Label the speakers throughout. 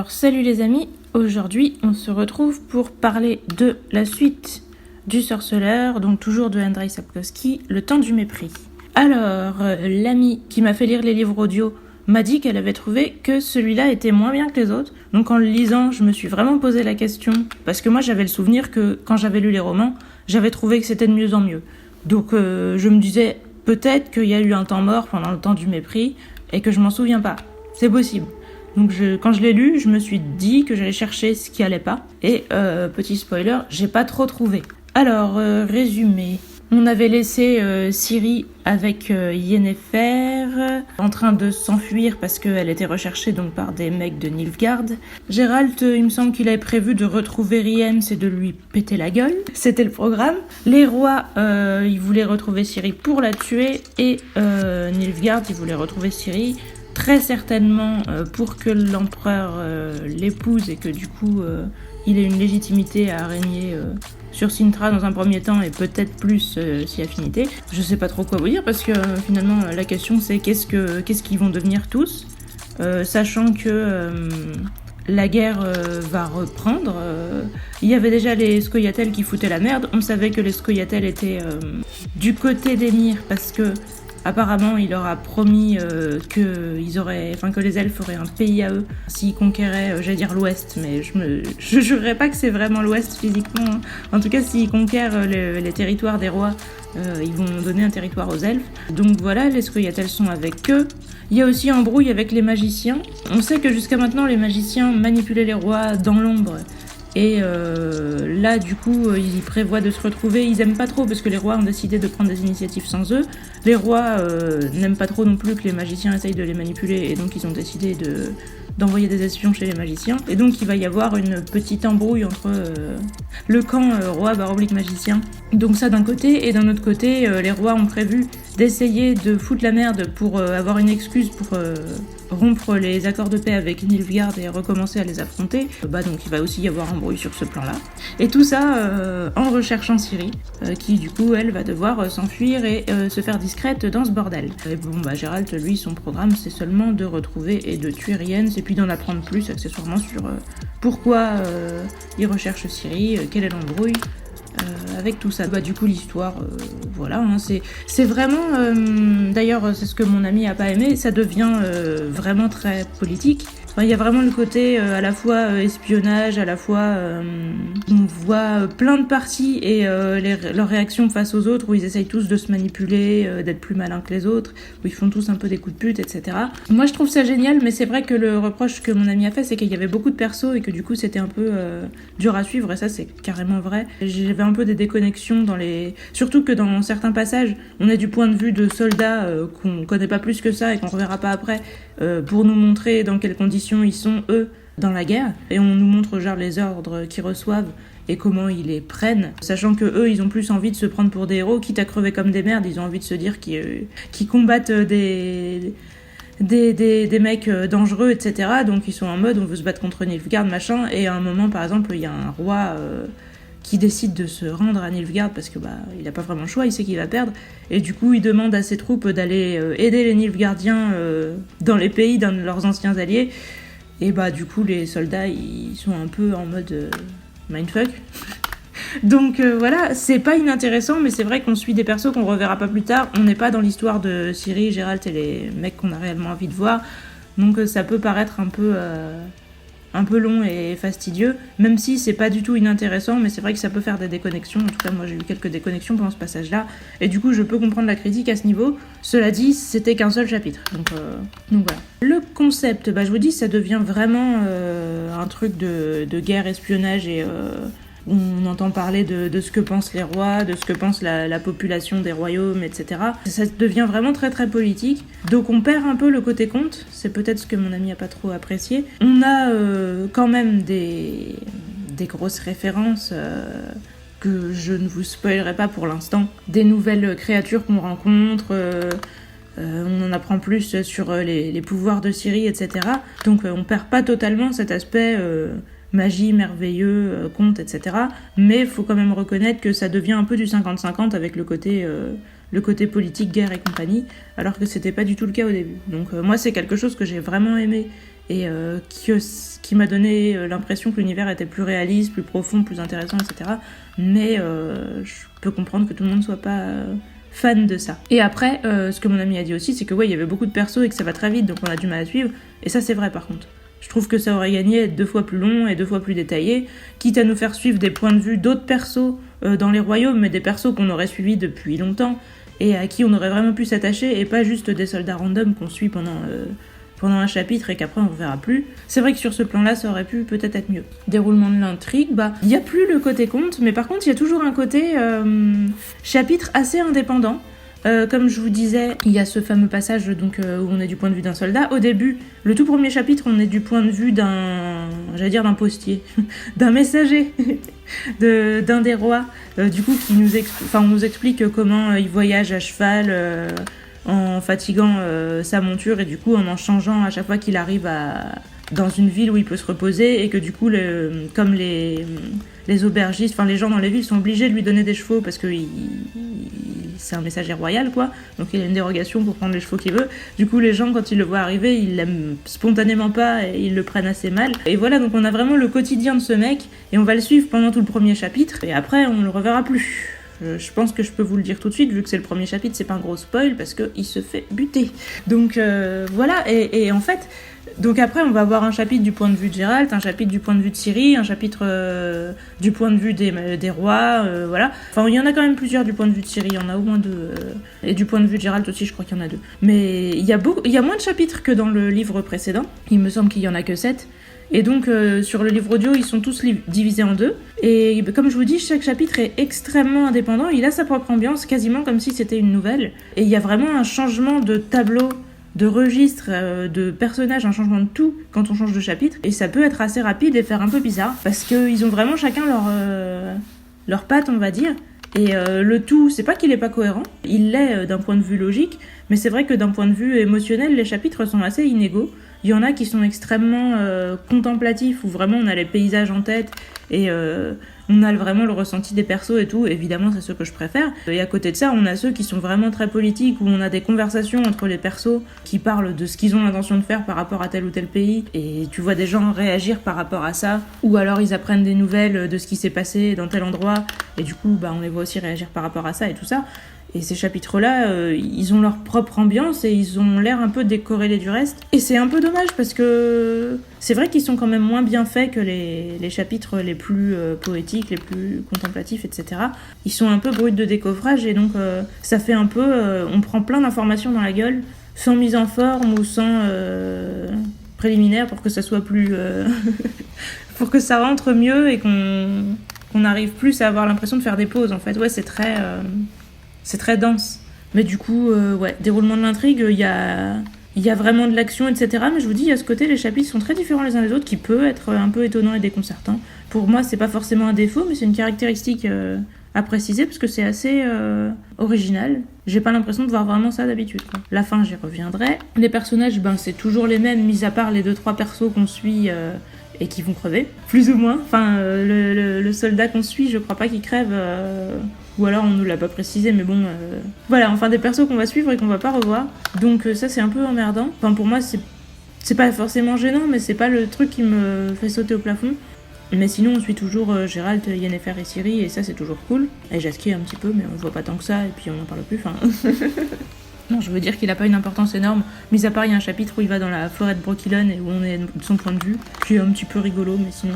Speaker 1: Alors salut les amis, aujourd'hui on se retrouve pour parler de la suite du Sorceleur, donc toujours de Andrzej Sapkowski, Le Temps du Mépris. Alors l'amie qui m'a fait lire les livres audio m'a dit qu'elle avait trouvé que celui-là était moins bien que les autres, donc en le lisant je me suis vraiment posé la question, parce que moi j'avais le souvenir que quand j'avais lu les romans, j'avais trouvé que c'était de mieux en mieux. Donc je me disais peut-être qu'il y a eu un temps mort pendant Le Temps du Mépris et que je m'en souviens pas, c'est possible. Donc quand je l'ai lu, je me suis dit que j'allais chercher ce qui allait pas. Et petit spoiler, j'ai pas trop trouvé. Alors, résumé. On avait laissé Ciri avec Yennefer en train de s'enfuir parce qu'elle était recherchée donc par des mecs de Nilfgaard. Geralt, il me semble qu'il avait prévu de retrouver Rience et de lui péter la gueule. C'était le programme. Les rois, ils voulaient retrouver Ciri pour la tuer et Nilfgaard, ils voulaient retrouver Ciri très certainement pour que l'empereur l'épouse et que du coup il ait une légitimité à régner sur Cintra dans un premier temps et peut-être plus si affinité. Je sais pas trop quoi vous dire parce que finalement la question c'est qu'est-ce qu'ils vont devenir tous, sachant que la guerre va reprendre. Il y avait déjà les Scoia'tael qui foutaient la merde. On savait que les Scoia'tael étaient du côté d'Emhyr parce que apparemment, il leur a promis que les elfes auraient un pays à eux s'ils conquéraient, j'allais dire l'Ouest, mais je jurerais pas que c'est vraiment l'Ouest physiquement. Hein. En tout cas, s'ils conquièrent les territoires des rois, ils vont donner un territoire aux elfes. Donc voilà, les Scoia'tael sont avec eux. Il y a aussi embrouille avec les magiciens. On sait que jusqu'à maintenant, les magiciens manipulaient les rois dans l'ombre. Et là, du coup, ils prévoient de se retrouver. Ils aiment pas trop parce que les rois ont décidé de prendre des initiatives sans eux. Les rois n'aiment pas trop non plus que les magiciens essayent de les manipuler et donc ils ont décidé d'envoyer des espions chez les magiciens. Et donc il va y avoir une petite embrouille entre le camp roi/magicien. Donc ça d'un côté, et d'un autre côté, les rois ont prévu d'essayer de foutre la merde pour avoir une excuse pour rompre les accords de paix avec Nilfgaard et recommencer à les affronter. Donc il va aussi y avoir embrouille sur ce plan-là. Et tout ça en recherchant Ciri, qui du coup elle va devoir s'enfuir et se faire discrète dans ce bordel. Et Geralt, lui, son programme c'est seulement de retrouver et de tuer Rience et puis d'en apprendre plus accessoirement sur pourquoi il recherche Ciri, quelle est l'embrouille. Avec tout ça. Du coup l'histoire, voilà, hein, c'est vraiment, d'ailleurs c'est ce que mon ami a pas aimé, ça devient vraiment très politique. Enfin, il y a vraiment le côté à la fois espionnage, à la fois on voit plein de parties et leurs réactions face aux autres où ils essayent tous de se manipuler, d'être plus malins que les autres, où ils font tous un peu des coups de pute, etc. Moi je trouve ça génial, mais c'est vrai que le reproche que mon ami a fait, c'est qu'il y avait beaucoup de persos et que du coup c'était un peu dur à suivre, et ça c'est carrément vrai. J'avais un peu des déconnexions surtout que dans certains passages, on est du point de vue de soldats qu'on connaît pas plus que ça et qu'on reverra pas après, pour nous montrer dans quelles conditions ils sont eux dans la guerre, et on nous montre genre les ordres qu'ils reçoivent et comment ils les prennent, sachant que eux ils ont plus envie de se prendre pour des héros, quitte à crever comme des merdes. Ils ont envie de se dire qu'ils combattent des mecs dangereux, etc. Donc ils sont en mode on veut se battre contre Nilfgaard machin. Et à un moment par exemple il y a un roi qui décide de se rendre à Nilfgaard parce que il a pas vraiment le choix, il sait qu'il va perdre, et du coup il demande à ses troupes d'aller aider les Nilfgaardiens dans les pays d'un de leurs anciens alliés, et du coup les soldats ils sont un peu en mode mindfuck. Donc voilà, c'est pas inintéressant, mais c'est vrai qu'on suit des persos qu'on reverra pas plus tard, on n'est pas dans l'histoire de Ciri, Geralt et les mecs qu'on a réellement envie de voir, donc ça peut paraître un peu long et fastidieux, même si c'est pas du tout inintéressant, mais c'est vrai que ça peut faire des déconnexions. En tout cas, moi j'ai eu quelques déconnexions pendant ce passage-là, et du coup je peux comprendre la critique à ce niveau. Cela dit, c'était qu'un seul chapitre, donc voilà. Le concept, je vous dis, ça devient vraiment un truc de guerre, espionnage, et on entend parler de ce que pensent les rois, de ce que pense la population des royaumes, etc. Ça devient vraiment très très politique. Donc on perd un peu le côté conte, c'est peut-être ce que mon ami a pas trop apprécié. On a quand même des grosses références que je ne vous spoilerai pas pour l'instant. Des nouvelles créatures qu'on rencontre, on en apprend plus sur les pouvoirs de Ciri, etc. Donc on perd pas totalement cet aspect magie, merveilleux, conte, etc. Mais il faut quand même reconnaître que ça devient un peu du 50-50 avec le côté politique, guerre et compagnie, alors que c'était pas du tout le cas au début. Donc moi c'est quelque chose que j'ai vraiment aimé et qui m'a donné l'impression que l'univers était plus réaliste, plus profond, plus intéressant, etc. Mais je peux comprendre que tout le monde soit pas fan de ça. Et après, ce que mon ami a dit aussi, c'est que ouais, il y avait beaucoup de persos et que ça va très vite, donc on a du mal à suivre. Et ça, c'est vrai par contre. Je trouve que ça aurait gagné à être 2 fois plus long et 2 fois plus détaillé, quitte à nous faire suivre des points de vue d'autres persos dans les royaumes, mais des persos qu'on aurait suivis depuis longtemps et à qui on aurait vraiment pu s'attacher, et pas juste des soldats random qu'on suit pendant un chapitre et qu'après on ne verra plus. C'est vrai que sur ce plan-là, ça aurait pu peut-être être mieux. Déroulement de l'intrigue, il n'y a plus le côté conte, mais par contre, il y a toujours un côté chapitre assez indépendant. Comme je vous disais, il y a ce fameux passage donc, où on est du point de vue d'un soldat. Au début, le tout premier chapitre, on est du point de vue d'un postier, d'un messager, d'un des rois, du coup, qui on nous explique comment il voyage à cheval en fatiguant sa monture et du coup en changeant à chaque fois qu'il arrive dans une ville où il peut se reposer, et que du coup, comme les aubergistes, enfin les gens dans les villes sont obligés de lui donner des chevaux parce que c'est un messager royal, quoi. Donc il a une dérogation pour prendre les chevaux qu'il veut. Du coup, les gens, quand ils le voient arriver, ils l'aiment spontanément pas et ils le prennent assez mal. Et voilà, donc on a vraiment le quotidien de ce mec et on va le suivre pendant tout le premier chapitre. Et après, on le reverra plus. Je pense que je peux vous le dire tout de suite, vu que c'est le premier chapitre, c'est pas un gros spoil parce qu'il se fait buter. Donc voilà, et en fait... Donc après, on va avoir un chapitre du point de vue de Geralt, un chapitre du point de vue de Ciri, un chapitre du point de vue des rois, voilà. Enfin, il y en a quand même plusieurs du point de vue de Ciri, il y en a au moins 2. Et du point de vue de Geralt aussi, je crois qu'il y en a 2. Mais il y a moins de chapitres que dans le livre précédent. Il me semble qu'il y en a que 7. Et donc, sur le livre audio, ils sont tous divisés en 2. Et comme je vous dis, chaque chapitre est extrêmement indépendant. Il a sa propre ambiance, quasiment comme si c'était une nouvelle. Et il y a vraiment un changement de tableau, de registre, de personnages, un changement de tout quand on change de chapitre. Et ça peut être assez rapide et faire un peu bizarre, parce qu'ils ont vraiment chacun leur patte, on va dire. Et le tout, c'est pas qu'il est pas cohérent, il l'est d'un point de vue logique, mais c'est vrai que d'un point de vue émotionnel, les chapitres sont assez inégaux. Il y en a qui sont extrêmement contemplatifs, où vraiment on a les paysages en tête et on a vraiment le ressenti des persos et tout. Évidemment, c'est ceux que je préfère. Et à côté de ça, on a ceux qui sont vraiment très politiques, où on a des conversations entre les persos qui parlent de ce qu'ils ont l'intention de faire par rapport à tel ou tel pays. Et tu vois des gens réagir par rapport à ça. Ou alors ils apprennent des nouvelles de ce qui s'est passé dans tel endroit. Et du coup, on les voit aussi réagir par rapport à ça et tout ça. Et ces chapitres-là, ils ont leur propre ambiance et ils ont l'air un peu décorrélés du reste. Et c'est un peu dommage parce que c'est vrai qu'ils sont quand même moins bien faits que les chapitres les plus poétiques, les plus contemplatifs, etc. Ils sont un peu bruts de décoffrage et donc ça fait un peu... on prend plein d'informations dans la gueule sans mise en forme ou sans préliminaire pour que ça soit plus... pour que ça rentre mieux et qu'on arrive plus à avoir l'impression de faire des pauses en fait. Ouais, c'est très dense. Mais du coup, déroulement de l'intrigue, il y a vraiment de l'action, etc. Mais je vous dis, il y a ce côté, les chapitres sont très différents les uns des autres, qui peut être un peu étonnant et déconcertant. Pour moi, c'est pas forcément un défaut, mais c'est une caractéristique à préciser, parce que c'est assez original. J'ai pas l'impression de voir vraiment ça d'habitude, quoi. La fin, j'y reviendrai. Les personnages, c'est toujours les mêmes, mis à part les 2-3 persos qu'on suit... et qui vont crever, plus ou moins. Enfin, le soldat qu'on suit, je crois pas qu'il crève, ou alors on nous l'a pas précisé, mais bon... Voilà, enfin des persos qu'on va suivre et qu'on va pas revoir. Donc ça, c'est un peu emmerdant. Enfin, pour moi, c'est pas forcément gênant, mais c'est pas le truc qui me fait sauter au plafond. Mais sinon, on suit toujours Geralt, Yennefer et Ciri, et ça, c'est toujours cool. Et Jaskier un petit peu, mais on voit pas tant que ça, et puis on en parle plus, enfin... Non, je veux dire qu'il a pas une importance énorme, mis à part il y a un chapitre où il va dans la forêt de Brokilon et où on est de son point de vue, qui est un petit peu rigolo, mais sinon,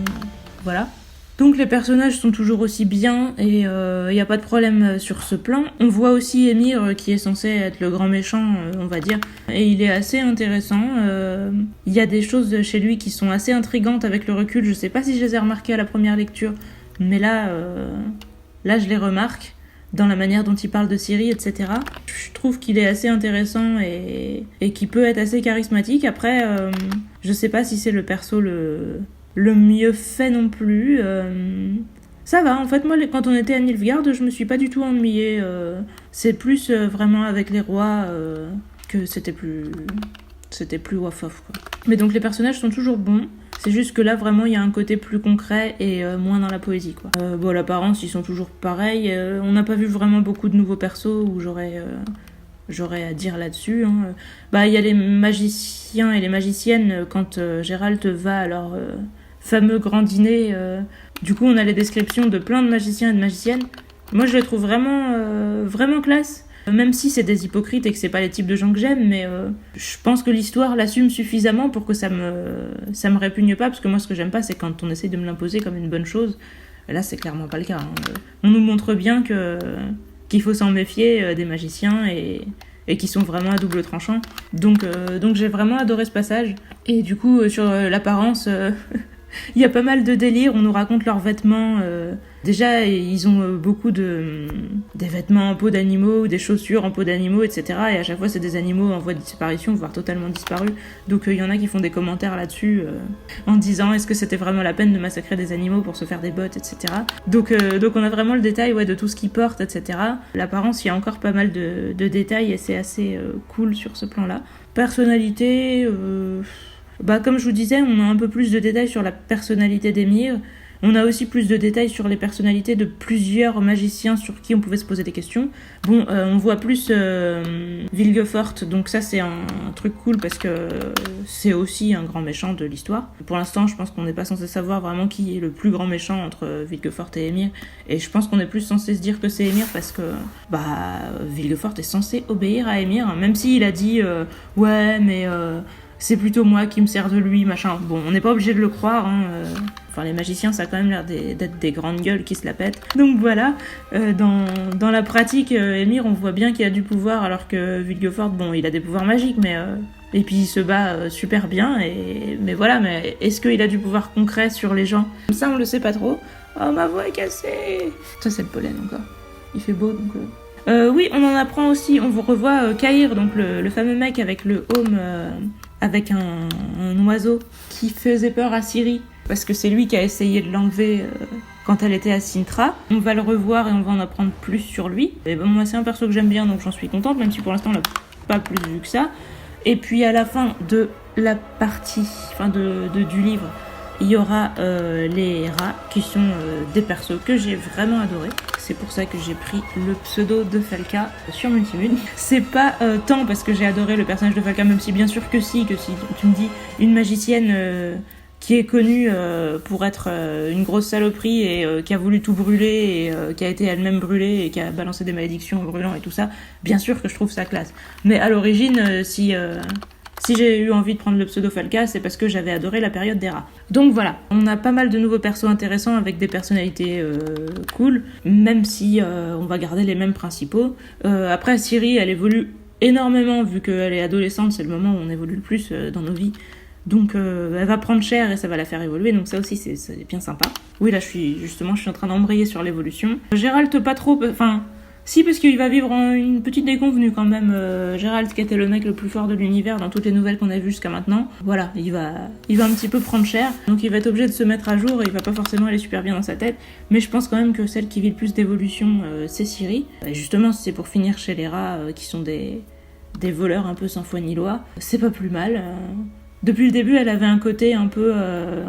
Speaker 1: voilà. Donc les personnages sont toujours aussi bien et il n'y a pas de problème sur ce plan. On voit aussi Emhyr qui est censé être le grand méchant, on va dire, et il est assez intéressant. Il y a des choses chez lui qui sont assez intrigantes avec le recul, je sais pas si je les ai remarquées à la première lecture, mais là je les remarque. Dans la manière dont il parle de Ciri, etc. Je trouve qu'il est assez intéressant et qu'il peut être assez charismatique. Après, je sais pas si c'est le perso le mieux fait non plus. Ça va, en fait, moi, quand on était à Nilfgaard, je me suis pas du tout ennuyée. C'est plus vraiment avec les rois que c'était plus waf-waf, quoi. Mais donc les personnages sont toujours bons. C'est juste que là, vraiment, il y a un côté plus concret et moins dans la poésie, quoi. L'apparence, ils sont toujours pareils. On n'a pas vu vraiment beaucoup de nouveaux persos où j'aurais j'aurais à dire là-dessus. Hein. Il y a les magiciens et les magiciennes quand Gérald va à leur fameux grand dîner. Du coup, on a les descriptions de plein de magiciens et de magiciennes. Moi, je les trouve vraiment classe. Même si c'est des hypocrites et que c'est pas les types de gens que j'aime, mais je pense que l'histoire l'assume suffisamment pour que ça me répugne pas, parce que moi ce que j'aime pas c'est quand on essaye de me l'imposer comme une bonne chose. Là c'est clairement pas le cas. Hein. On nous montre bien qu'il faut s'en méfier des magiciens et qui sont vraiment à double tranchant. Donc j'ai vraiment adoré ce passage. Et du coup sur l'apparence, il y a pas mal de délires, on nous raconte leurs vêtements. Déjà, ils ont beaucoup des vêtements en peau d'animaux, des chaussures en peau d'animaux, etc. Et à chaque fois, c'est des animaux en voie de disparition, voire totalement disparus. Donc il y en a qui font des commentaires là-dessus en disant est-ce que c'était vraiment la peine de massacrer des animaux pour se faire des bottes, etc. Donc on a vraiment le détail de tout ce qu'ils portent, etc. L'apparence, il y a encore pas mal de détails et c'est assez cool sur ce plan-là. Personnalité... comme je vous disais, on a un peu plus de détails sur la personnalité d'Emir. On a aussi plus de détails sur les personnalités de plusieurs magiciens sur qui on pouvait se poser des questions. On voit plus Vilgefort, donc ça c'est un truc cool parce que c'est aussi un grand méchant de l'histoire. Pour l'instant, je pense qu'on n'est pas censé savoir vraiment qui est le plus grand méchant entre Vilgefort et Emir. Et je pense qu'on est plus censé se dire que c'est Emir parce que Vilgefort est censé obéir à Emir, même s'il a dit ouais mais... c'est plutôt moi qui me sers de lui, machin. Bon, on n'est pas obligé de le croire, hein. Enfin, les magiciens, ça a quand même l'air d'être des grandes gueules qui se la pètent. Donc voilà, dans la pratique, Emir, on voit bien qu'il a du pouvoir, alors que Vilgefort, il a des pouvoirs magiques, mais... Et puis il se bat super bien, mais voilà, mais est-ce qu'il a du pouvoir concret sur les gens? Ça, on le sait pas trop. Oh, ma voix est cassée! Ça, c'est le pollen, encore. Il fait beau, donc... Oui, on en apprend aussi, on vous revoit Kahir, donc le fameux mec avec le home... avec un oiseau qui faisait peur à Ciri, parce que c'est lui qui a essayé de l'enlever quand elle était à Cintra. On va le revoir et on va en apprendre plus sur lui. Et moi, c'est un perso que j'aime bien, donc j'en suis contente, même si pour l'instant, on l'a pas plus vu que ça. Et puis, à la fin de la partie, du livre, il y aura les rats, qui sont des persos que j'ai vraiment adorés. C'est pour ça que j'ai pris le pseudo de Falca sur Multimune. C'est pas tant parce que j'ai adoré le personnage de Falca, même si bien sûr que si tu me dis une magicienne qui est connue pour être une grosse saloperie et qui a voulu tout brûler et qui a été elle-même brûlée et qui a balancé des malédictions en brûlant et tout ça, bien sûr que je trouve ça classe. Mais à l'origine, si j'ai eu envie de prendre le pseudo Falca, c'est parce que j'avais adoré la période des rats. Donc voilà, on a pas mal de nouveaux persos intéressants avec des personnalités cool, même si on va garder les mêmes principaux. Après, Ciri, elle évolue énormément, vu qu'elle est adolescente, c'est le moment où on évolue le plus dans nos vies. Donc elle va prendre cher et ça va la faire évoluer, donc ça aussi c'est bien sympa. Oui, là je suis en train d'embrayer sur l'évolution. Gérald pas trop... Si, parce qu'il va vivre une petite déconvenue quand même. Gérald, qui était le mec le plus fort de l'univers dans toutes les nouvelles qu'on a vues jusqu'à maintenant. Voilà, il va un petit peu prendre cher. Donc il va être obligé de se mettre à jour et il va pas forcément aller super bien dans sa tête. Mais je pense quand même que celle qui vit le plus d'évolution, c'est Ciri. Et justement, c'est pour finir chez les rats, qui sont des voleurs un peu sans foi ni loi. C'est pas plus mal. Depuis le début, elle avait un côté un peu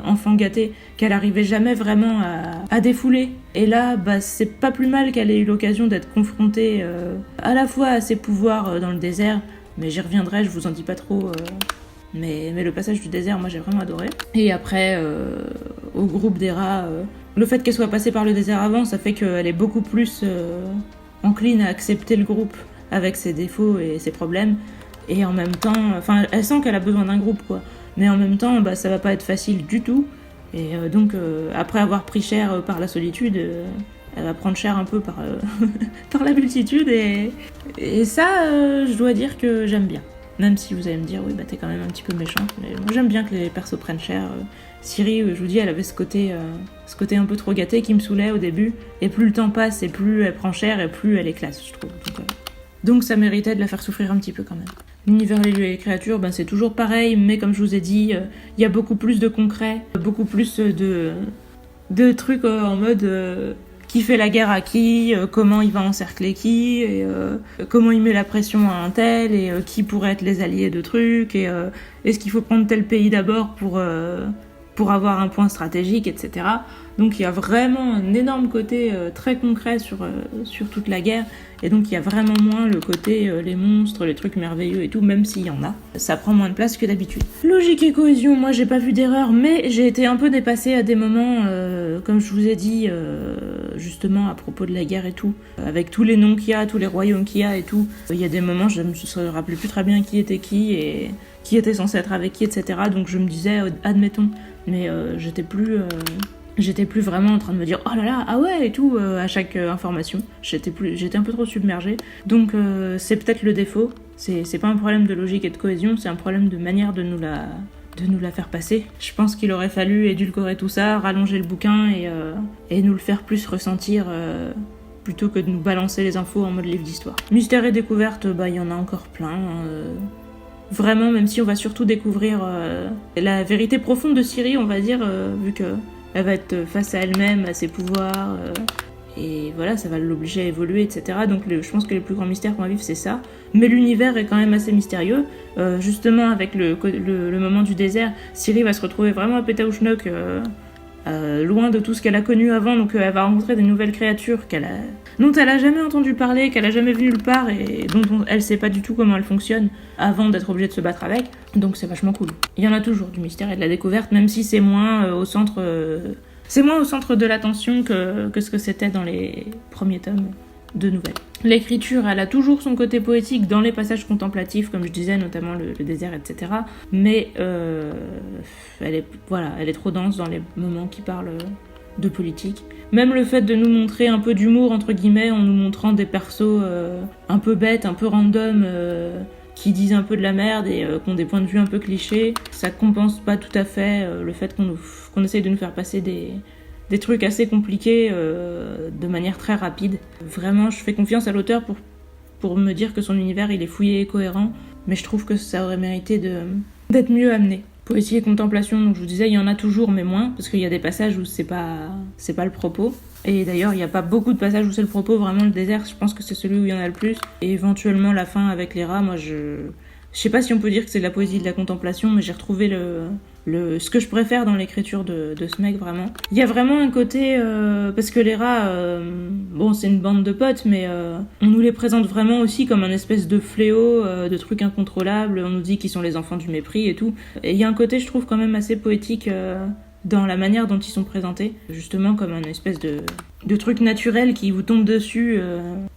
Speaker 1: enfant gâté, qu'elle arrivait jamais vraiment à défouler. Et là, c'est pas plus mal qu'elle ait eu l'occasion d'être confrontée à la fois à ses pouvoirs dans le désert, mais j'y reviendrai, je vous en dis pas trop. Mais le passage du désert, moi j'ai vraiment adoré. Et après, au groupe des rats, le fait qu'elle soit passée par le désert avant, ça fait qu'elle est beaucoup plus encline à accepter le groupe avec ses défauts et ses problèmes. Et en même temps, elle sent qu'elle a besoin d'un groupe, quoi. Mais en même temps, ça va pas être facile du tout. Et donc, après avoir pris cher par la solitude, elle va prendre cher un peu par la multitude. Et ça, je dois dire que j'aime bien. Même si vous allez me dire, oui, t'es quand même un petit peu méchante. Mais moi, j'aime bien que les persos prennent cher. Ciri, je vous dis, elle avait ce côté un peu trop gâté qui me saoulait au début. Et plus le temps passe, et plus elle prend cher, et plus elle est classe, je trouve. Donc ça méritait de la faire souffrir un petit peu quand même. L'univers des lieux et les créatures, c'est toujours pareil, mais comme je vous ai dit, il y a beaucoup plus de concret, beaucoup plus de trucs en mode qui fait la guerre à qui, comment il va encercler qui, et comment il met la pression à un tel, et qui pourrait être les alliés de trucs, et est-ce qu'il faut prendre tel pays d'abord pour avoir un point stratégique, etc. Donc il y a vraiment un énorme côté très concret sur toute la guerre, et donc il y a vraiment moins le côté les monstres, les trucs merveilleux et tout, même s'il y en a. Ça prend moins de place que d'habitude. Logique et cohésion, moi j'ai pas vu d'erreur, mais j'ai été un peu dépassée à des moments, comme je vous ai dit, justement à propos de la guerre et tout, avec tous les noms qu'il y a, tous les royaumes qu'il y a et tout. Il y a des moments, je me rappelais plus très bien qui était qui, et qui était censé être avec qui, etc. Donc je me disais, admettons, mais j'étais plus vraiment en train de me dire oh là là, ah ouais et tout à chaque information. J'étais un peu trop submergée. Donc c'est peut-être le défaut. C'est pas un problème de logique et de cohésion, c'est un problème de manière de nous la faire passer. Je pense qu'il aurait fallu édulcorer tout ça, rallonger le bouquin et nous le faire plus ressentir plutôt que de nous balancer les infos en mode livre d'histoire. Mystère et découverte, il y en a encore plein. Vraiment, même si on va surtout découvrir la vérité profonde de Ciri, on va dire, vu que elle va être face à elle-même, à ses pouvoirs, et voilà, ça va l'obliger à évoluer, etc. Donc je pense que les plus grands mystères qu'on va vivre, c'est ça. Mais l'univers est quand même assez mystérieux. Justement, avec le moment du désert, Ciri va se retrouver vraiment à Pétaouchnok, loin de tout ce qu'elle a connu avant, donc elle va rencontrer des nouvelles créatures dont elle a jamais entendu parler, qu'elle a jamais vu nulle part, et dont elle sait pas du tout comment elles fonctionnent avant d'être obligée de se battre avec. Donc c'est vachement cool. Il y en a toujours du mystère et de la découverte, même si c'est moins au centre de l'attention que ce que c'était dans les premiers tomes de nouvelles. L'écriture, elle a toujours son côté poétique dans les passages contemplatifs, comme je disais, notamment le désert, etc. Mais elle est trop dense dans les moments qui parlent de politique. Même le fait de nous montrer un peu d'humour, entre guillemets, en nous montrant des persos un peu bêtes, un peu random, qui disent un peu de la merde et qui ont des points de vue un peu clichés, ça compense pas tout à fait le fait qu'on essaye de nous faire passer des trucs assez compliqués de manière très rapide. Vraiment, je fais confiance à l'auteur pour me dire que son univers, il est fouillé et cohérent, mais je trouve que ça aurait mérité d'être mieux amené. Poésie et contemplation, donc je vous disais, il y en a toujours, mais moins, parce qu'il y a des passages où c'est pas le propos. Et d'ailleurs, il n'y a pas beaucoup de passages où c'est le propos. Vraiment, le désert, je pense que c'est celui où il y en a le plus. Et éventuellement, la fin avec les rats, moi, je sais pas si on peut dire que c'est de la poésie et de la contemplation, mais j'ai retrouvé ce que je préfère dans l'écriture de ce mec, vraiment. Il y a vraiment un côté... parce que les rats, c'est une bande de potes, mais on nous les présente vraiment aussi comme un espèce de fléau, de trucs incontrôlables. On nous dit qu'ils sont les enfants du mépris et tout. Et il y a un côté, je trouve, quand même assez poétique dans la manière dont ils sont présentés. Justement, comme un espèce de truc naturel qui vous tombe dessus,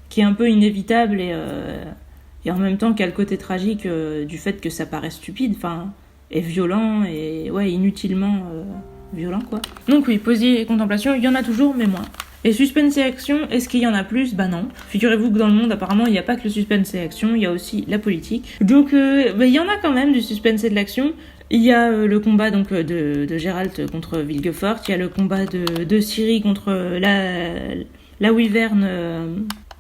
Speaker 1: qui est un peu inévitable et en même temps qui a le côté tragique du fait que ça paraît stupide, et violent, et ouais, inutilement violent, quoi. Donc oui, poésie et contemplation, il y en a toujours, mais moins. Et suspense et action, est-ce qu'il y en a plus ? Bah non. Figurez-vous que dans le monde, apparemment, il n'y a pas que le suspense et action, il y a aussi la politique. Donc, il y en a quand même du suspense et de l'action. Il y a le combat donc de Geralt contre Vilgefort, il y a le combat de Ciri contre la Wyvern,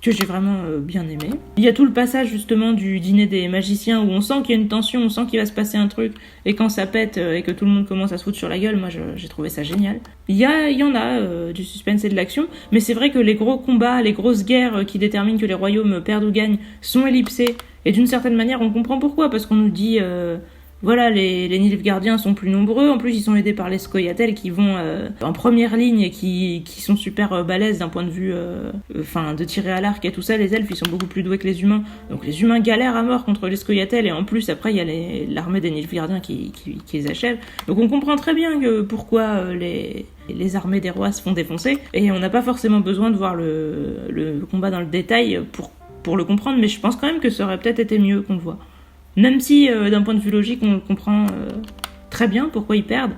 Speaker 1: que j'ai vraiment bien aimé. Il y a tout le passage justement du dîner des magiciens où on sent qu'il y a une tension, on sent qu'il va se passer un truc, et quand ça pète et que tout le monde commence à se foutre sur la gueule, moi j'ai trouvé ça génial. Il y en a du suspense et de l'action, mais c'est vrai que les gros combats, les grosses guerres qui déterminent que les royaumes perdent ou gagnent sont ellipsés, et d'une certaine manière on comprend pourquoi, parce qu'on nous dit... Voilà, les Nilfgaardiens sont plus nombreux, en plus ils sont aidés par les Scoia'tael qui vont en première ligne et qui sont super balèzes d'un point de vue de tirer à l'arc et tout ça. Les elfes ils sont beaucoup plus doués que les humains, donc les humains galèrent à mort contre les Scoia'tael, et en plus après il y a l'armée des Nilfgaardiens qui les achève. Donc on comprend très bien que pourquoi les armées des rois se font défoncer, et on n'a pas forcément besoin de voir le combat dans le détail pour le comprendre, mais je pense quand même que ça aurait peut-être été mieux qu'on le voit. Même si, d'un point de vue logique, on le comprend très bien pourquoi ils perdent,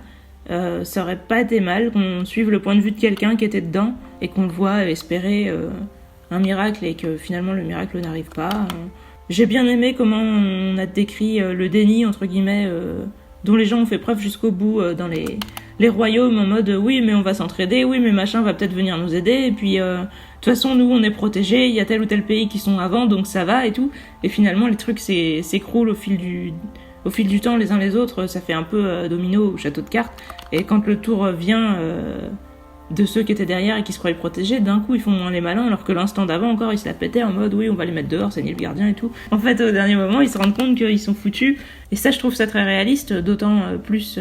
Speaker 1: ça aurait pas été mal qu'on suive le point de vue de quelqu'un qui était dedans et qu'on le voit espérer un miracle et que finalement le miracle n'arrive pas. J'ai bien aimé comment on a décrit le déni, entre guillemets, dont les gens ont fait preuve jusqu'au bout dans les royaumes, en mode oui mais on va s'entraider, oui mais machin va peut-être venir nous aider, et puis de toute façon nous on est protégés, il y a tel ou tel pays qui sont avant donc ça va et tout, et finalement les trucs s'écroulent au fil du temps les uns les autres, ça fait un peu domino au château de cartes, et quand le tour vient de ceux qui étaient derrière et qui se croyaient protégés, d'un coup ils font moins les malins, alors que l'instant d'avant encore ils se la pétaient en mode oui on va les mettre dehors, c'est Nilfgaardien et tout. En fait au dernier moment ils se rendent compte qu'ils sont foutus, et ça je trouve ça très réaliste, d'autant plus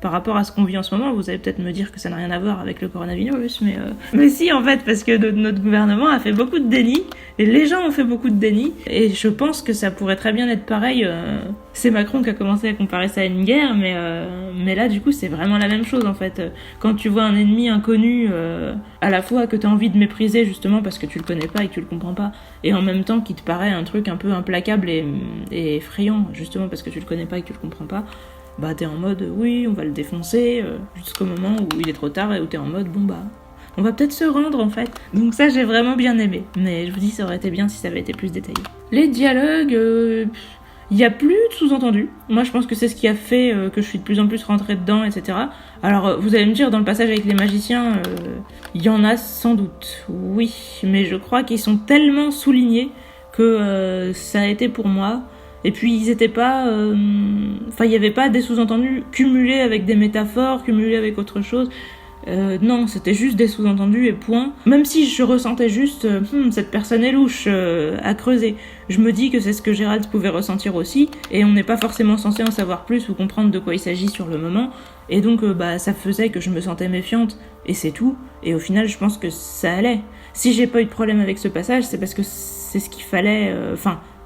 Speaker 1: par rapport à ce qu'on vit en ce moment. Vous allez peut-être me dire que ça n'a rien à voir avec le coronavirus, mais si, en fait, parce que notre gouvernement a fait beaucoup de déni, et les gens ont fait beaucoup de déni, et je pense que ça pourrait très bien être pareil. C'est Macron qui a commencé à comparer ça à une guerre, mais là, du coup, c'est vraiment la même chose, en fait. Quand tu vois un ennemi inconnu, à la fois que t'as envie de mépriser, justement, parce que tu le connais pas et que tu le comprends pas, et en même temps qui te paraît un truc un peu implacable et effrayant, justement, parce que tu le connais pas et que tu le comprends pas, bah t'es en mode, oui, on va le défoncer, jusqu'au moment où il est trop tard et où t'es en mode, bon bah... on va peut-être se rendre en fait. Donc ça j'ai vraiment bien aimé. Mais je vous dis ça aurait été bien si ça avait été plus détaillé. Les dialogues, il y a plus de sous-entendus. Moi je pense que c'est ce qui a fait que je suis de plus en plus rentrée dedans, etc. Alors vous allez me dire dans le passage avec les magiciens, il y en a sans doute. Oui, mais je crois qu'ils sont tellement soulignés que ça a été pour moi. Et puis ils étaient pas... Enfin il y avait pas des sous-entendus cumulés avec des métaphores, cumulés avec autre chose. Non, c'était juste des sous-entendus et point. Même si je ressentais juste cette personne est louche à creuser. Je me dis que c'est ce que Gérald pouvait ressentir aussi, et on n'est pas forcément censé en savoir plus ou comprendre de quoi il s'agit sur le moment. Et donc ça faisait que je me sentais méfiante, et c'est tout. Et au final, je pense que ça allait. Si j'ai pas eu de problème avec ce passage, c'est parce que c'est ce qu'il fallait...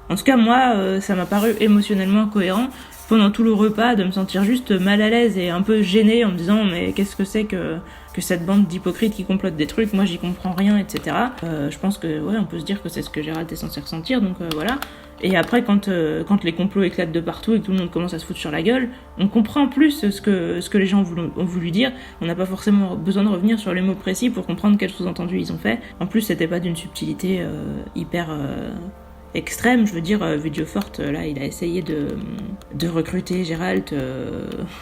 Speaker 1: en tout cas, moi, ça m'a paru émotionnellement cohérent pendant tout le repas, de me sentir juste mal à l'aise et un peu gênée en me disant mais qu'est-ce que c'est que cette bande d'hypocrites qui complotent des trucs, moi j'y comprends rien, etc. Je pense que ouais, on peut se dire que c'est ce que Gérald est censé ressentir, donc voilà. Et après quand les complots éclatent de partout et que tout le monde commence à se foutre sur la gueule, on comprend plus ce que les gens ont voulu dire. On n'a pas forcément besoin de revenir sur les mots précis pour comprendre quel sous-entendu ils ont fait. En plus c'était pas d'une subtilité hyper... extrême, je veux dire, Villefort, là, il a essayé de recruter Gérald,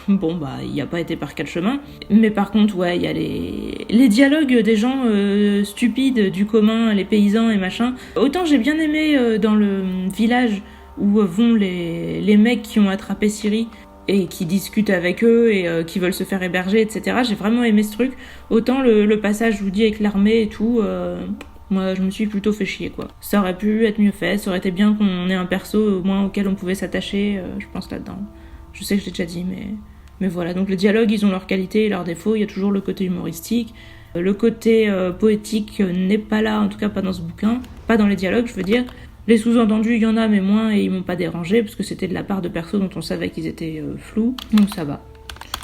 Speaker 1: bon, bah, il a pas été par quel chemin, mais par contre, ouais, il y a les dialogues des gens stupides, du commun, les paysans et machin. Autant j'ai bien aimé dans le village où vont les mecs qui ont attrapé Siri, et qui discutent avec eux et qui veulent se faire héberger, etc. J'ai vraiment aimé ce truc. Autant le passage, je vous dis, avec l'armée et tout... moi, je me suis plutôt fait chier, quoi. Ça aurait pu être mieux fait, ça aurait été bien qu'on ait un perso au moins auquel on pouvait s'attacher, je pense là-dedans. Je sais que je l'ai déjà dit, mais voilà. Donc les dialogues, ils ont leurs qualités et leurs défauts. Il y a toujours le côté humoristique. Le côté poétique n'est pas là, en tout cas pas dans ce bouquin. Pas dans les dialogues, je veux dire. Les sous-entendus, il y en a, mais moins, et ils m'ont pas dérangé, parce que c'était de la part de persos dont on savait qu'ils étaient flous. Donc ça va.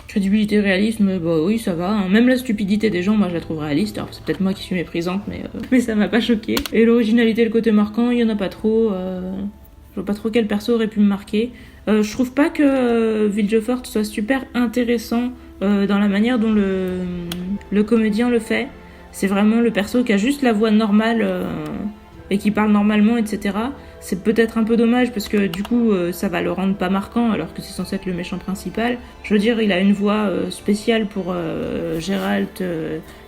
Speaker 1: Crédibilité, réalisme, bah oui, ça va. Hein. Même la stupidité des gens, moi, je la trouve réaliste. Alors, c'est peut-être moi qui suis méprisante, mais ça m'a pas choqué. Et l'originalité, le côté marquant, il y en a pas trop. Je vois pas trop quel perso aurait pu me marquer. Je trouve pas que Villefort soit super intéressant dans la manière dont le comédien le fait. C'est vraiment le perso qui a juste la voix normale et qui parle normalement, etc. C'est peut-être un peu dommage parce que du coup ça va le rendre pas marquant alors que c'est censé être le méchant principal. Je veux dire, il a une voix spéciale pour Gérald,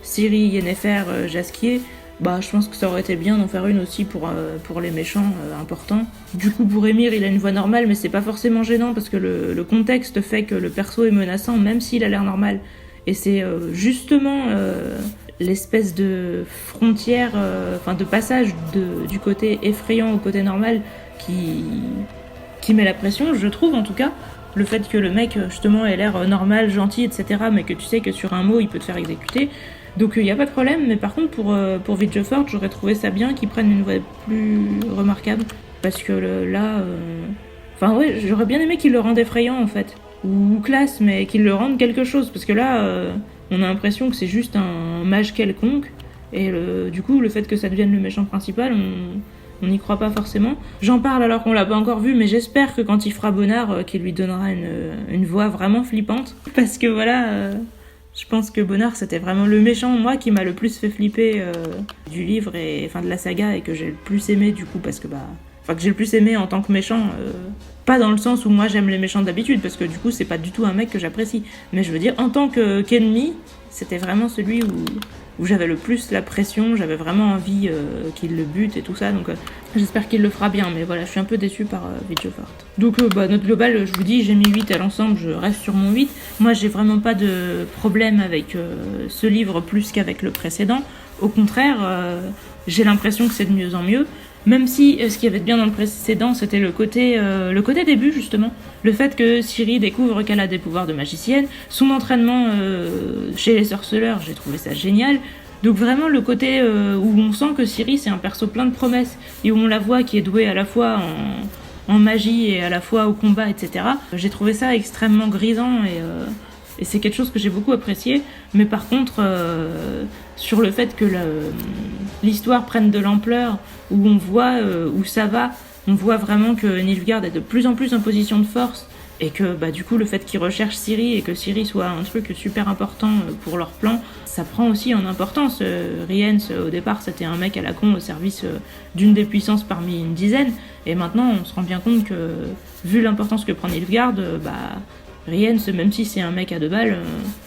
Speaker 1: Ciri, Yennefer, Jasquier. Bah je pense que ça aurait été bien d'en faire une aussi pour les méchants importants. Du coup pour Émir il a une voix normale mais c'est pas forcément gênant parce que le contexte fait que le perso est menaçant même s'il a l'air normal. Et c'est justement... l'espèce de frontière, de passage du côté effrayant au côté normal qui met la pression, je trouve en tout cas. Le fait que le mec justement ait l'air normal, gentil, etc. mais que tu sais que sur un mot il peut te faire exécuter. Donc il n'y a pas de problème, mais par contre pour Villefort, j'aurais trouvé ça bien qu'ils prennent une voix plus remarquable. Parce que là... ouais, j'aurais bien aimé qu'ils le rendent effrayant en fait. Ou classe, mais qu'ils le rendent quelque chose. Parce que là... on a l'impression que c'est juste un mage quelconque, et du coup, le fait que ça devienne le méchant principal, on n'y croit pas forcément. J'en parle alors qu'on l'a pas encore vu, mais j'espère que quand il fera Bonnard, qu'il lui donnera une voix vraiment flippante. Parce que voilà, je pense que Bonnard, c'était vraiment le méchant, moi, qui m'a le plus fait flipper du livre, de la saga, et que j'ai le plus aimé du coup, parce que que j'ai le plus aimé en tant que méchant, pas dans le sens où moi j'aime les méchants d'habitude, parce que du coup c'est pas du tout un mec que j'apprécie, mais je veux dire en tant qu'ennemi, c'était vraiment celui où j'avais le plus la pression, j'avais vraiment envie qu'il le bute et tout ça, donc j'espère qu'il le fera bien, mais voilà, je suis un peu déçue par Villefort. Donc note globale, je vous dis, j'ai mis 8 à l'ensemble, je reste sur mon 8. Moi j'ai vraiment pas de problème avec ce livre plus qu'avec le précédent, au contraire, j'ai l'impression que c'est de mieux en mieux. Même si ce qu'il y avait de bien dans le précédent, c'était le côté début, justement. Le fait que Ciri découvre qu'elle a des pouvoirs de magicienne. Son entraînement chez les sorceleurs, j'ai trouvé ça génial. Donc vraiment le côté où on sent que Ciri, c'est un perso plein de promesses. Et où on la voit qui est douée à la fois en magie et à la fois au combat, etc. J'ai trouvé ça extrêmement grisant et c'est quelque chose que j'ai beaucoup apprécié. Mais par contre, sur le fait que l'histoire prenne de l'ampleur, où on voit où ça va, on voit vraiment que Nilfgaard est de plus en plus en position de force, et que du coup le fait qu'ils recherchent Ciri et que Ciri soit un truc super important pour leur plan, ça prend aussi en importance. Rience, au départ, c'était un mec à la con au service d'une des puissances parmi une dizaine, et maintenant on se rend bien compte que, vu l'importance que prend Nilfgaard, Rience, même si c'est un mec à 2 balles,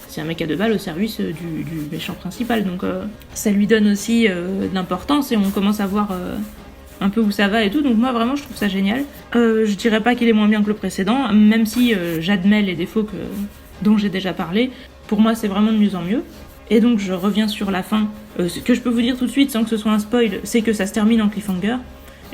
Speaker 1: c'est un mec à 2 balles au service du méchant principal. Donc ça lui donne aussi de l'importance et on commence à voir un peu où ça va et tout. Donc moi vraiment je trouve ça génial. Je dirais pas qu'il est moins bien que le précédent, même si j'admets les défauts dont j'ai déjà parlé. Pour moi c'est vraiment de mieux en mieux. Et donc je reviens sur la fin. Ce que je peux vous dire tout de suite sans que ce soit un spoil, c'est que ça se termine en cliffhanger.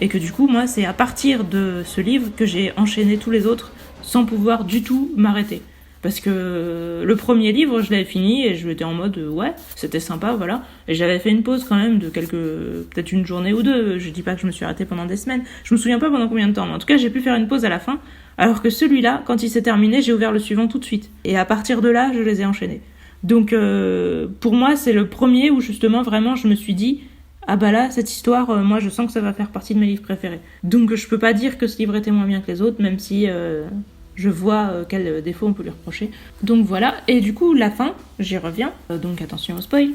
Speaker 1: Et que du coup moi c'est à partir de ce livre que j'ai enchaîné tous les autres sans pouvoir du tout m'arrêter. Parce que le premier livre, je l'avais fini et je étais en mode ouais, c'était sympa, voilà. Et j'avais fait une pause quand même de peut-être une journée ou deux. Je dis pas que je me suis arrêtée pendant des semaines. Je me souviens pas pendant combien de temps, mais en tout cas, j'ai pu faire une pause à la fin. Alors que celui-là, quand il s'est terminé, j'ai ouvert le suivant tout de suite. Et à partir de là, je les ai enchaînés. Donc pour moi, c'est le premier où justement, vraiment, je me suis dit ah bah là, cette histoire, moi je sens que ça va faire partie de mes livres préférés. Donc je peux pas dire que ce livre était moins bien que les autres, même si je vois quel défaut on peut lui reprocher. Donc voilà, et du coup la fin, j'y reviens, donc attention au spoil.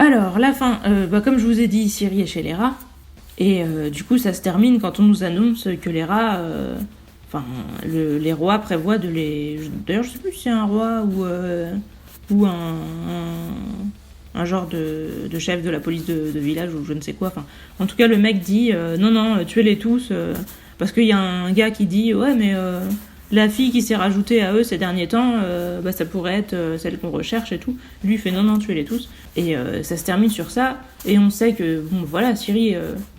Speaker 1: Alors, la fin, comme je vous ai dit, Ciri est chez les rats. Et du coup, ça se termine quand on nous annonce que les rats... les rois prévoient de les... D'ailleurs, je sais plus si c'est un roi ou un genre de chef de la police de village ou je ne sais quoi. Enfin, en tout cas, le mec dit non, tuez-les tous. Parce qu'il y a un gars qui dit ouais, mais... la fille qui s'est rajoutée à eux ces derniers temps, ça pourrait être celle qu'on recherche et tout. Lui il fait non, tuez-les tous. Et ça se termine sur ça. Et on sait que, Ciri,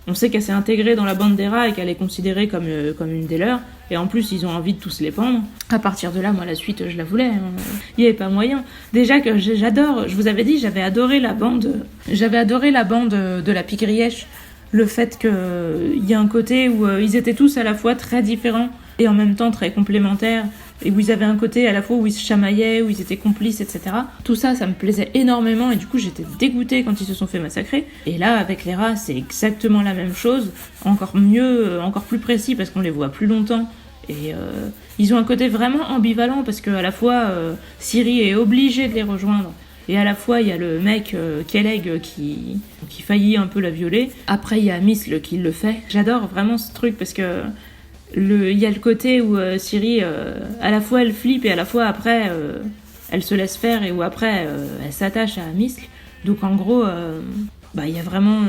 Speaker 1: on sait qu'elle s'est intégrée dans la bande des rats et qu'elle est considérée comme une des leurs. Et en plus, ils ont envie de tous les pendre. À partir de là, moi, la suite, je la voulais. Hein. Il n'y avait pas moyen. Déjà que j'adore, je vous avais dit, j'avais adoré la bande de la Pigrièche. Le fait qu'il y a un côté où ils étaient tous à la fois très différents et en même temps très complémentaires, et où ils avaient un côté à la fois où ils se chamaillaient, où ils étaient complices, etc. Tout ça, ça me plaisait énormément, et du coup j'étais dégoûtée quand ils se sont fait massacrer. Et là, avec les rats, c'est exactement la même chose, encore mieux, encore plus précis, parce qu'on les voit plus longtemps, et ils ont un côté vraiment ambivalent, parce qu'à la fois, Ciri est obligée de les rejoindre, et à la fois, il y a le mec, Kelleg, qui faillit un peu la violer. Après, il y a Misl qui le fait. J'adore vraiment ce truc, parce que il y a le côté où Ciri, à la fois elle flippe et à la fois après elle se laisse faire et où après elle s'attache à Misl. Donc en gros, il y a vraiment...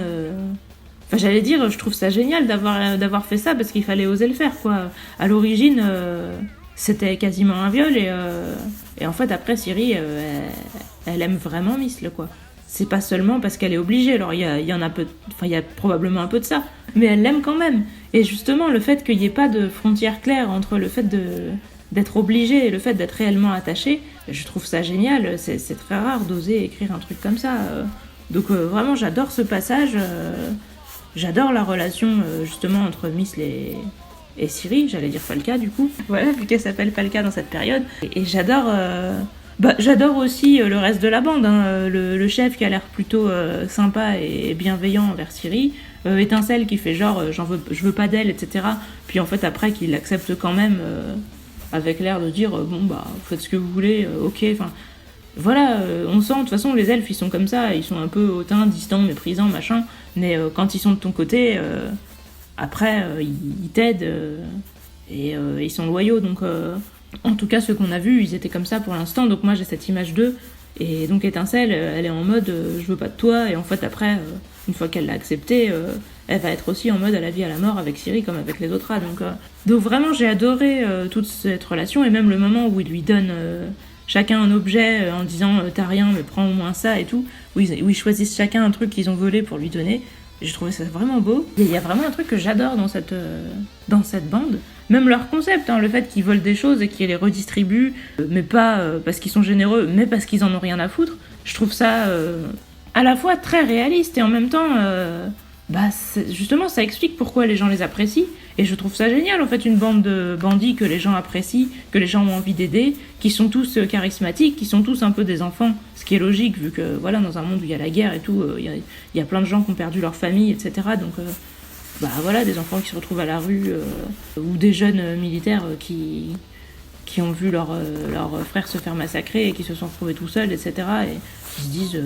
Speaker 1: j'allais dire, je trouve ça génial d'avoir fait ça parce qu'il fallait oser le faire, quoi. À l'origine, c'était quasiment un viol et en fait après Ciri, elle aime vraiment Misl, quoi. C'est pas seulement parce qu'elle est obligée, alors il y a probablement un peu de ça, mais elle l'aime quand même. Et justement, le fait qu'il n'y ait pas de frontière claire entre le fait d'être obligée et le fait d'être réellement attaché, je trouve ça génial. C'est très rare d'oser écrire un truc comme ça. Donc vraiment, j'adore ce passage. J'adore la relation justement entre Misl et Ciri, j'allais dire Falka du coup. Voilà, vu qu'elle s'appelle Falka dans cette période. Et j'adore... j'adore aussi le reste de la bande, hein. Le chef qui a l'air plutôt sympa et bienveillant envers Ciri, Étincelle qui fait genre je veux pas d'elle, etc. Puis en fait après qu'il l'accepte quand même avec l'air de dire vous faites ce que vous voulez, ok, enfin voilà, on sent de toute façon les elfes ils sont comme ça, ils sont un peu hautains, distants, méprisants, machin, mais quand ils sont de ton côté, après, ils t'aident et ils sont loyaux. Donc, en tout cas, ceux qu'on a vus, ils étaient comme ça pour l'instant. Donc moi, j'ai cette image d'eux. Et donc Étincelle, elle est en mode je veux pas de toi. Et en fait, après, une fois qu'elle l'a accepté, elle va être aussi en mode à la vie à la mort avec Ciri comme avec les autres rats. Donc vraiment, j'ai adoré toute cette relation. Et même le moment où il lui donne chacun un objet en disant t'as rien, mais prends au moins ça et tout. Où ils choisissent chacun un truc qu'ils ont volé pour lui donner. J'ai trouvé ça vraiment beau. Il y a vraiment un truc que j'adore dans cette bande. Même leur concept, le fait qu'ils volent des choses et qu'ils les redistribuent, mais pas parce qu'ils sont généreux, mais parce qu'ils en ont rien à foutre. Je trouve ça à la fois très réaliste et en même temps, justement, ça explique pourquoi les gens les apprécient. Et je trouve ça génial, en fait, une bande de bandits que les gens apprécient, que les gens ont envie d'aider, qui sont tous charismatiques, qui sont tous un peu des enfants, ce qui est logique, vu que, voilà, dans un monde où il y a la guerre et tout, il y a plein de gens qui ont perdu leur famille, etc. Donc, voilà, des enfants qui se retrouvent à la rue, ou des jeunes militaires qui ont vu leur frère se faire massacrer et qui se sont retrouvés tout seuls, etc. Et qui se disent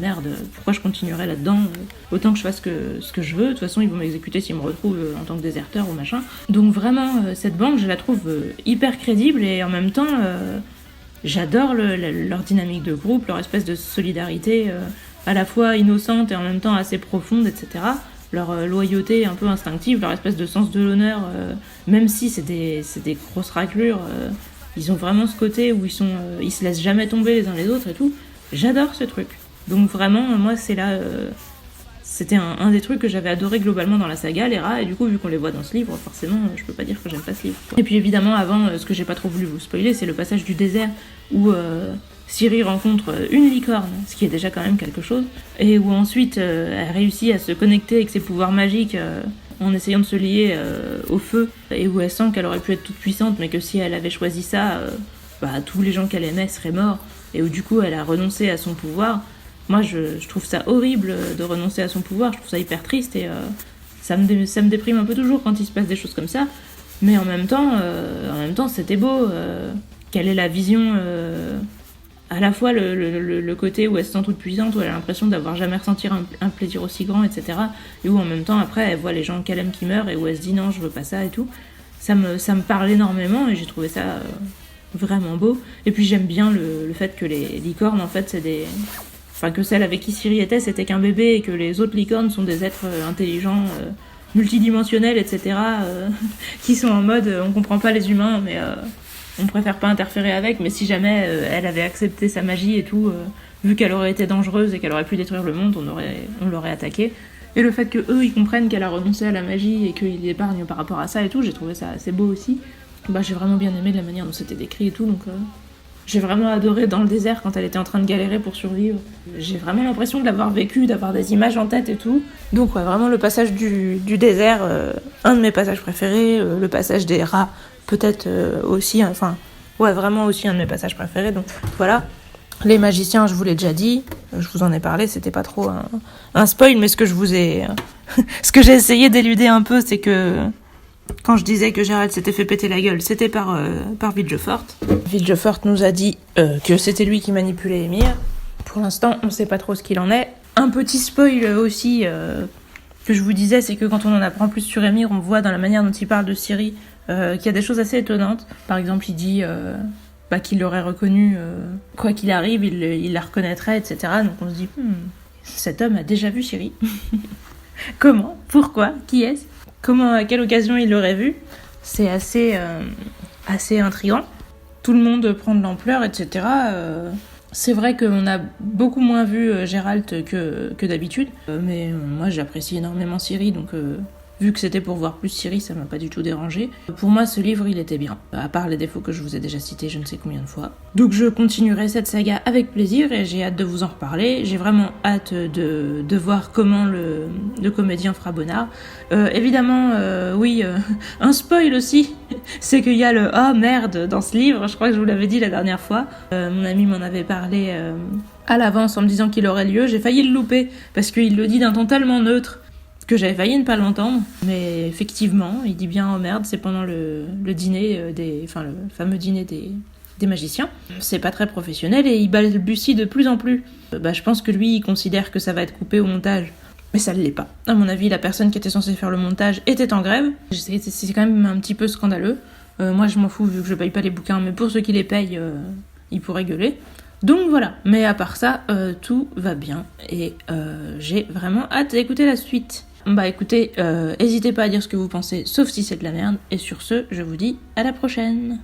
Speaker 1: merde, pourquoi je continuerais là-dedans, autant que je fasse ce que je veux, de toute façon ils vont m'exécuter s'ils me retrouvent en tant que déserteur ou machin. Donc vraiment, cette bande, je la trouve hyper crédible et en même temps, j'adore leur dynamique de groupe, leur espèce de solidarité à la fois innocente et en même temps assez profonde, etc. Leur loyauté un peu instinctive, leur espèce de sens de l'honneur, même si c'est des grosses raclures, ils ont vraiment ce côté où ils se laissent jamais tomber les uns les autres et tout. J'adore ce truc. Donc vraiment, moi, c'était un des trucs que j'avais adoré globalement dans la saga, les rats, et du coup, vu qu'on les voit dans ce livre, forcément, je peux pas dire que j'aime pas ce livre, quoi. Et puis évidemment, avant, ce que j'ai pas trop voulu vous spoiler, c'est le passage du désert où Ciri rencontre une licorne, ce qui est déjà quand même quelque chose, et où ensuite elle réussit à se connecter avec ses pouvoirs magiques en essayant de se lier au feu, et où elle sent qu'elle aurait pu être toute puissante, mais que si elle avait choisi ça, tous les gens qu'elle aimait seraient morts, et où du coup elle a renoncé à son pouvoir. Moi je trouve ça horrible de renoncer à son pouvoir, je trouve ça hyper triste, et ça me déprime un peu toujours quand il se passe des choses comme ça, mais en même temps c'était beau. Quelle est la vision à la fois le côté où elle se sent toute puissante, où elle a l'impression d'avoir jamais ressenti un plaisir aussi grand, etc. Et où en même temps, après, elle voit les gens qu'elle aime qui meurent et où elle se dit non, je veux pas ça et tout. Ça me parle énormément et j'ai trouvé ça vraiment beau. Et puis j'aime bien le fait que les licornes, en fait, que celle avec qui Ciri était, c'était qu'un bébé et que les autres licornes sont des êtres intelligents, multidimensionnels, etc. Qui sont en mode on comprend pas les humains, mais on préfère pas interférer avec, mais si jamais elle avait accepté sa magie et tout, vu qu'elle aurait été dangereuse et qu'elle aurait pu détruire le monde, on l'aurait attaquée. Et le fait que eux ils comprennent qu'elle a renoncé à la magie et qu'ils l'épargnent par rapport à ça et tout, j'ai trouvé ça assez beau aussi. J'ai vraiment bien aimé de la manière dont c'était décrit et tout, donc j'ai vraiment adoré dans le désert quand elle était en train de galérer pour survivre. J'ai vraiment l'impression de l'avoir vécu, d'avoir des images en tête et tout. Donc ouais, vraiment le passage du désert, un de mes passages préférés, le passage des rats, peut-être aussi, vraiment aussi un de mes passages préférés, donc voilà. Les magiciens, je vous l'ai déjà dit, je vous en ai parlé, c'était pas trop un spoil, mais ce que j'ai essayé d'éluder un peu, c'est que quand je disais que Gérald s'était fait péter la gueule, c'était par Villefort. Villefort nous a dit que c'était lui qui manipulait Émir. Pour l'instant, on sait pas trop ce qu'il en est. Un petit spoil aussi que je vous disais, c'est que quand on en apprend plus sur Émir, on voit dans la manière dont il parle de Ciri qu'il y a des choses assez étonnantes. Par exemple, il dit qu'il l'aurait reconnue, quoi qu'il arrive, il la reconnaîtrait, etc. Donc on se dit, cet homme a déjà vu Ciri. Comment ? Pourquoi ? Qui est-ce ? Comment, à quelle occasion il l'aurait vue ? C'est assez intriguant. Tout le monde prend de l'ampleur, etc. C'est vrai qu'on a beaucoup moins vu Gérald que d'habitude, mais moi j'apprécie énormément Ciri, donc vu que c'était pour voir plus Ciri, ça m'a pas du tout dérangé. Pour moi, ce livre, il était bien, à part les défauts que je vous ai déjà cités je ne sais combien de fois. Donc je continuerai cette saga avec plaisir et j'ai hâte de vous en reparler. J'ai vraiment hâte de voir comment le comédien fera Bonnard. Évidemment, un spoil aussi, c'est qu'il y a le « oh merde » dans ce livre, je crois que je vous l'avais dit la dernière fois. Mon ami m'en avait parlé à l'avance en me disant qu'il aurait lieu. J'ai failli le louper, parce qu'il le dit d'un ton tellement neutre que j'avais failli ne pas l'entendre, mais effectivement, il dit bien « oh merde », c'est pendant le dîner, le fameux dîner des magiciens. C'est pas très professionnel et il balbutie de plus en plus. Je pense que lui, il considère que ça va être coupé au montage, Mais ça ne l'est pas. À mon avis, la personne qui était censée faire le montage était en grève. C'est quand même un petit peu scandaleux. Moi, je m'en fous vu que je paye pas les bouquins, mais pour ceux qui les payent, ils pourraient gueuler. Donc voilà. Mais à part ça, tout va bien. Et j'ai vraiment hâte d'écouter la suite. Bah écoutez, n'hésitez pas à dire ce que vous pensez, sauf si c'est de la merde. Et sur ce, je vous dis à la prochaine.